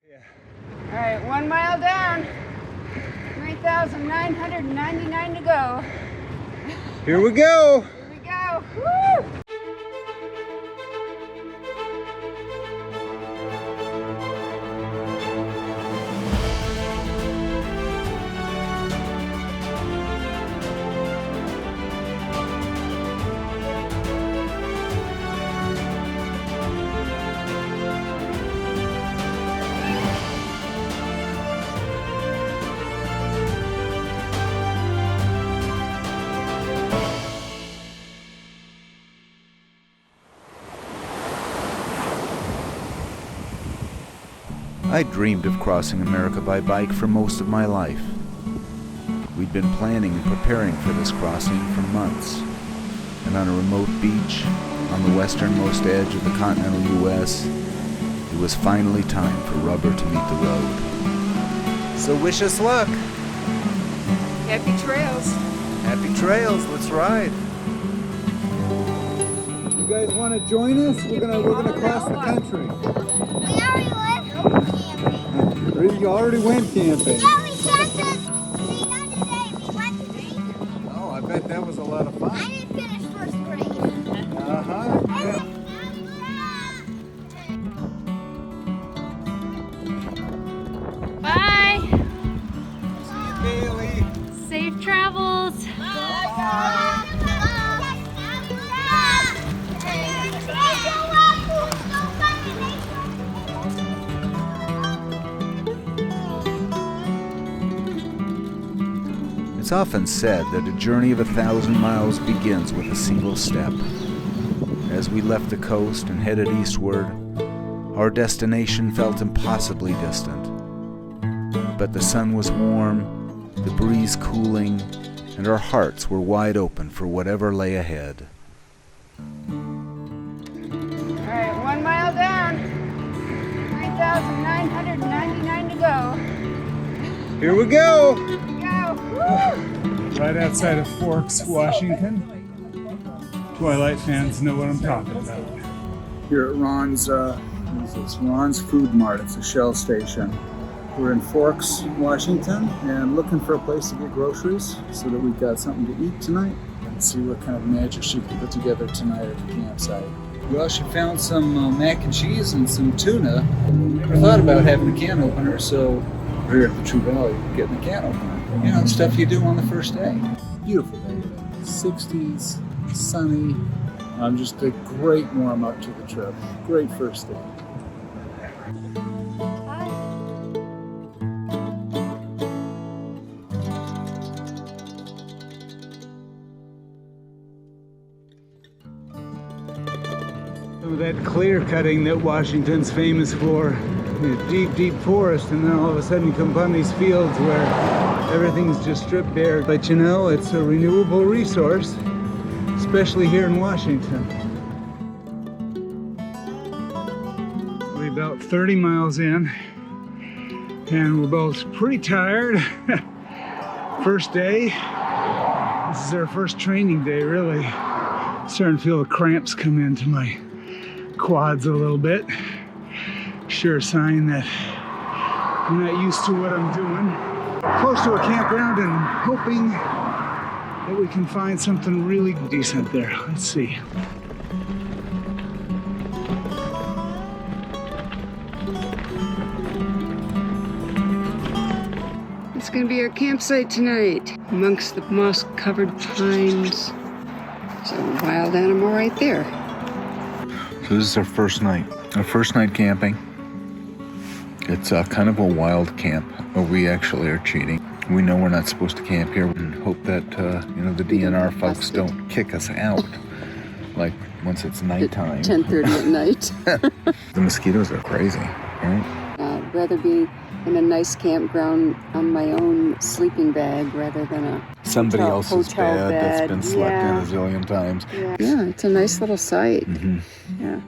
All right, 1 mile down, 3,999 to go. Here we go. Here we go. Woo! I dreamed of crossing America by bike for most of my life. We'd been planning and preparing for this crossing for months, and on a remote beach on the westernmost edge of the continental U.S., it was finally time for rubber to meet the road. So wish us luck. Happy trails. Happy trails, let's ride. You guys want to join us? We're gonna cross the country. You already went camping. Yeah, we camped the other day. We went to drink. Oh, I bet that was a lot of fun. I didn't finish first grade. Bye. See you, Bailey. Safe travels. It's often said that a journey of 1,000 miles begins with a single step. As we left the coast and headed eastward, our destination felt impossibly distant. But the sun was warm, the breeze cooling, and our hearts were wide open for whatever lay ahead. All right, 1 mile down, 3,999 to go. Here we go. Here we go. Woo! Right outside of Forks, Washington. Twilight fans know what I'm talking about. Here at Ron's, Ron's Food Mart. It's a Shell station. We're in Forks, Washington, and looking for a place to get groceries so that we've got something to eat tonight and see what kind of magic she can put together tonight at the campsite. Well, she found some mac and cheese and some tuna. Never thought about having a can opener, so we're here at the True Valley getting a can opener. You know, stuff you do on the first day. Beautiful day today. 60s, sunny. Just a great warm up to the trip. Great first day. Some of that clear cutting that Washington's famous for. Deep, deep forest, and then all of a sudden you come upon these fields where everything's just stripped bare. But you know, it's a renewable resource, especially here in Washington. We're about 30 miles in, and we're both pretty tired. First day. This is our first training day, really. Starting to feel the cramps come into my quads a little bit. Sure sign that I'm not used to what I'm doing. Close to a campground and hoping that we can find something really decent there. Let's see. It's going to be our campsite tonight, amongst the moss-covered pines. There's a wild animal right there. So this is our first night camping. It's kind of a wild camp, but we actually are cheating. We know we're not supposed to camp here and hope that, the DNR folks don't kick us out, like once it's nighttime. 10:30 at night. The mosquitoes are crazy, right? I'd rather be in a nice campground on my own sleeping bag rather than a Somebody else's hotel bed that's bed. been slept in a zillion times. Yeah, it's a nice little site. Mm-hmm. Yeah.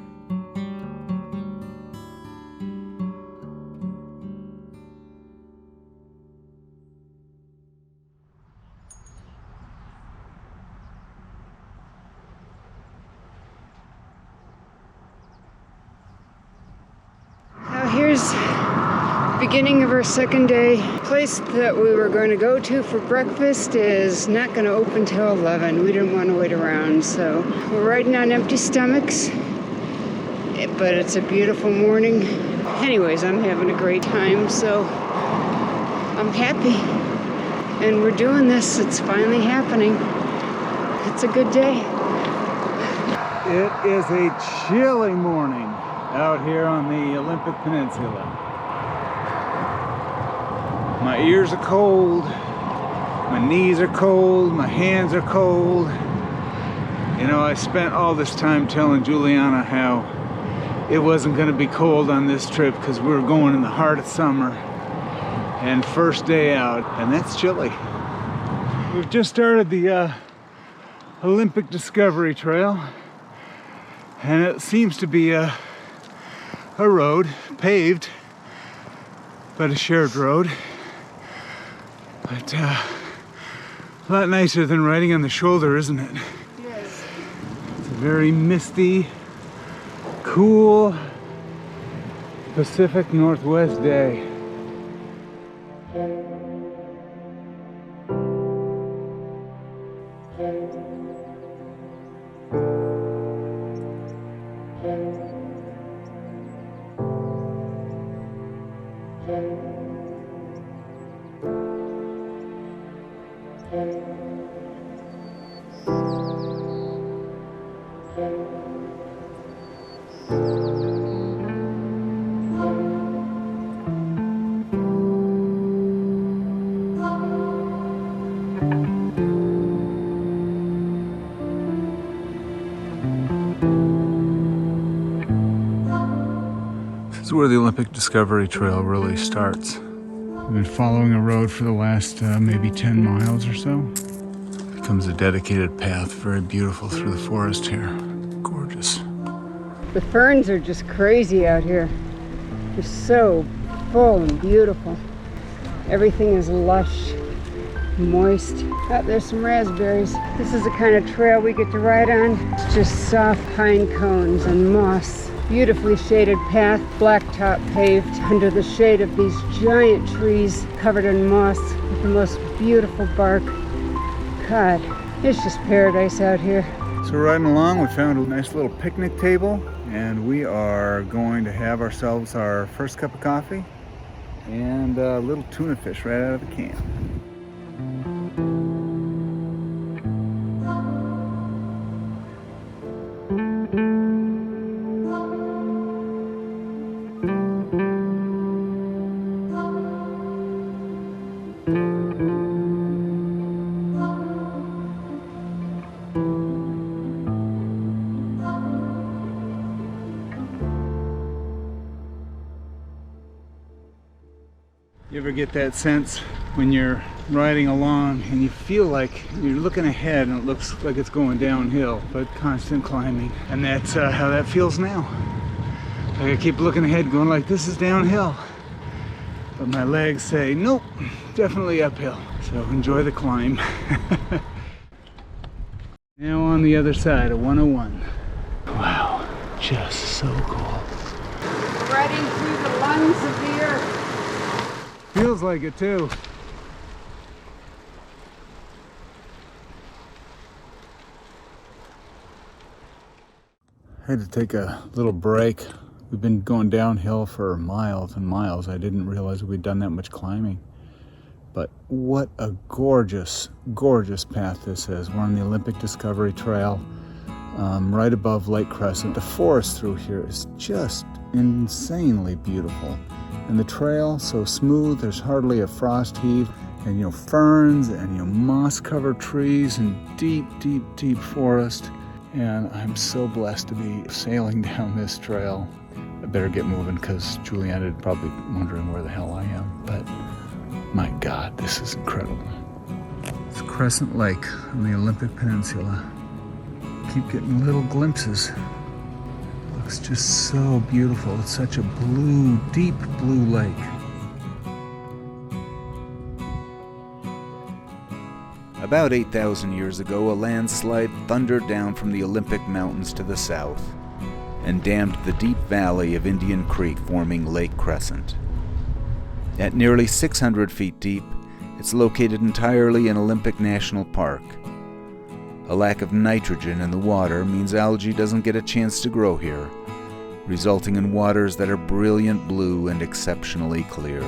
Now here's Beginning of our second day. Place that we were going to go to for breakfast is not going to open till 11. We didn't want to wait around, so we're riding on empty stomachs. But it's a beautiful morning. Anyways, I'm having a great time, so I'm happy. And we're doing this. It's finally happening. It's a good day. It is a chilly morning out here on the Olympic Peninsula. My ears are cold, my knees are cold, my hands are cold. You know, I spent all this time telling Julianna how it wasn't going to be cold on this trip because we were going in the heart of summer and first day out, and that's chilly. We've just started the Olympic Discovery Trail, and it seems to be a road, paved, but a shared road. But a lot nicer than riding on the shoulder, isn't it? Yes. It's a very misty, cool Pacific Northwest day. This is where the Olympic Discovery Trail really starts. We've been following a road for the last maybe 10 miles or so. It becomes a dedicated path, very beautiful through the forest here. Gorgeous. The ferns are just crazy out here. They're so full and beautiful. Everything is lush, moist. Oh, there's some raspberries. This is the kind of trail we get to ride on. It's just soft pine cones and moss. Beautifully shaded path, blacktop paved under the shade of these giant trees covered in moss with the most beautiful bark. God, it's just paradise out here. So riding along, we found a nice little picnic table, and we are going to have ourselves our first cup of coffee and a little tuna fish right out of the can. You ever get that sense when you're riding along and you feel like you're looking ahead and it looks like it's going downhill, but constant climbing? And that's how that feels now. Like I keep looking ahead going like, this is downhill. But my legs say, nope, definitely uphill. So enjoy the climb. Now on the other side of 101. Wow, just so cool. Riding through the lungs of the earth. Feels like it too. I had to take a little break. We've been going downhill for miles and miles. I didn't realize we'd done that much climbing. But what a gorgeous, gorgeous path this is. We're on the Olympic Discovery Trail, right above Lake Crescent. The forest through here is just insanely beautiful. And the trail, so smooth, there's hardly a frost heave. And ferns and moss-covered trees and deep, deep, deep forest. And I'm so blessed to be sailing down this trail. I better get moving because Julianna is probably wondering where the hell I am. But my God, this is incredible. It's Crescent Lake on the Olympic Peninsula. Keep getting little glimpses. It's just so beautiful. It's such a blue, deep blue lake. About 8,000 years ago, a landslide thundered down from the Olympic Mountains to the south and dammed the deep valley of Indian Creek, forming Lake Crescent. At nearly 600 feet deep, it's located entirely in Olympic National Park. A lack of nitrogen in the water means algae doesn't get a chance to grow here, resulting in waters that are brilliant blue and exceptionally clear.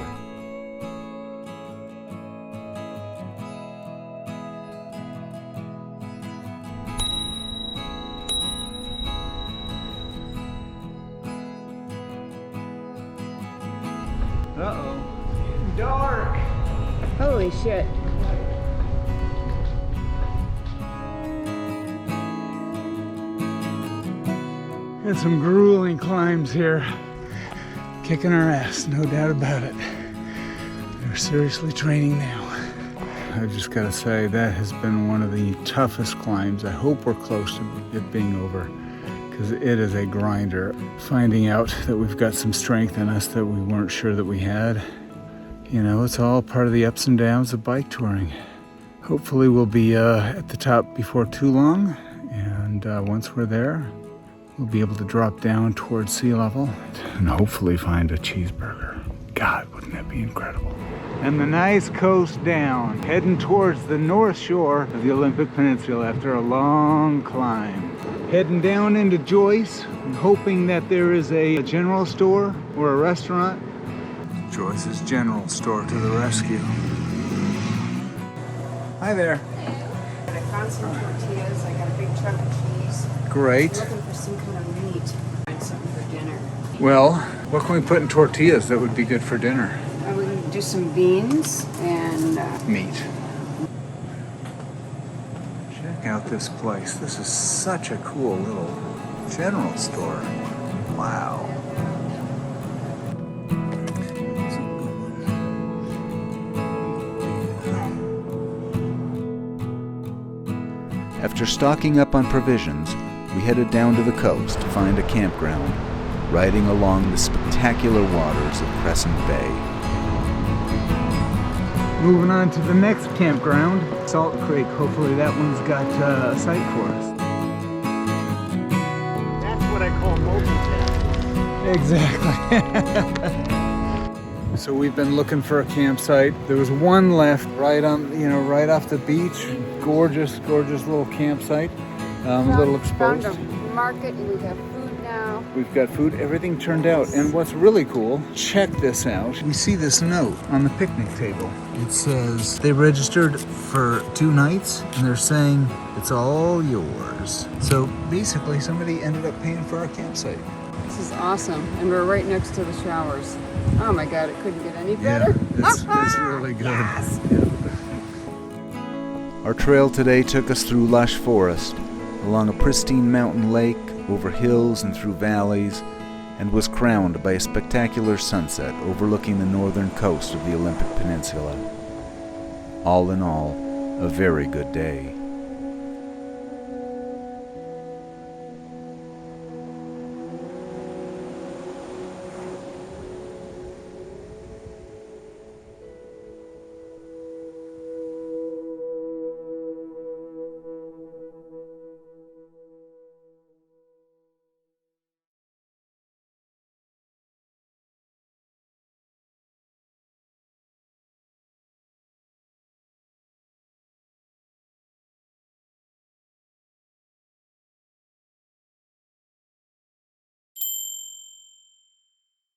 Uh-oh. Dark! Holy shit. Had some grueling climbs here. Kicking our ass, no doubt about it. We're seriously training now. I just gotta say, that has been one of the toughest climbs. I hope we're close to it being over, because it is a grinder. Finding out that we've got some strength in us that we weren't sure that we had. You know, it's all part of the ups and downs of bike touring. Hopefully we'll be at the top before too long, and once we're there, we'll be able to drop down towards sea level and hopefully find a cheeseburger. God, wouldn't that be incredible? And the nice coast down, heading towards the north shore of the Olympic Peninsula after a long climb. Heading down into Joyce, and hoping that there is a general store or a restaurant. Joyce's general store to the rescue. Hi there. I found some tortillas. I got a big chunk of cheese. Great. I'm looking for some kind of meat. Find something for dinner. Well, what can we put in tortillas that would be good for dinner? We can do some beans and Meat. Check out this place. This is such a cool little general store. Wow. After stocking up on provisions, we headed down to the coast to find a campground, riding along the spectacular waters of Crescent Bay. Moving on to the next campground, Salt Creek. Hopefully that one's got a site for us. That's what I call multitasking. Exactly. So we've been looking for a campsite. There was one left right on, right off the beach. Gorgeous, gorgeous little campsite. A little exposed. Found a market and we have food now. We've got food, everything turned out. And what's really cool, check this out. We see this note on the picnic table. It says they registered for 2 nights and they're saying it's all yours. So basically somebody ended up paying for our campsite. This is awesome. And we're right next to the showers. Oh my God, it couldn't get any better. Yeah, it's really good. Yes. Our trail today took us through lush forest, along a pristine mountain lake, over hills and through valleys, and was crowned by a spectacular sunset overlooking the northern coast of the Olympic Peninsula. All in all, a very good day.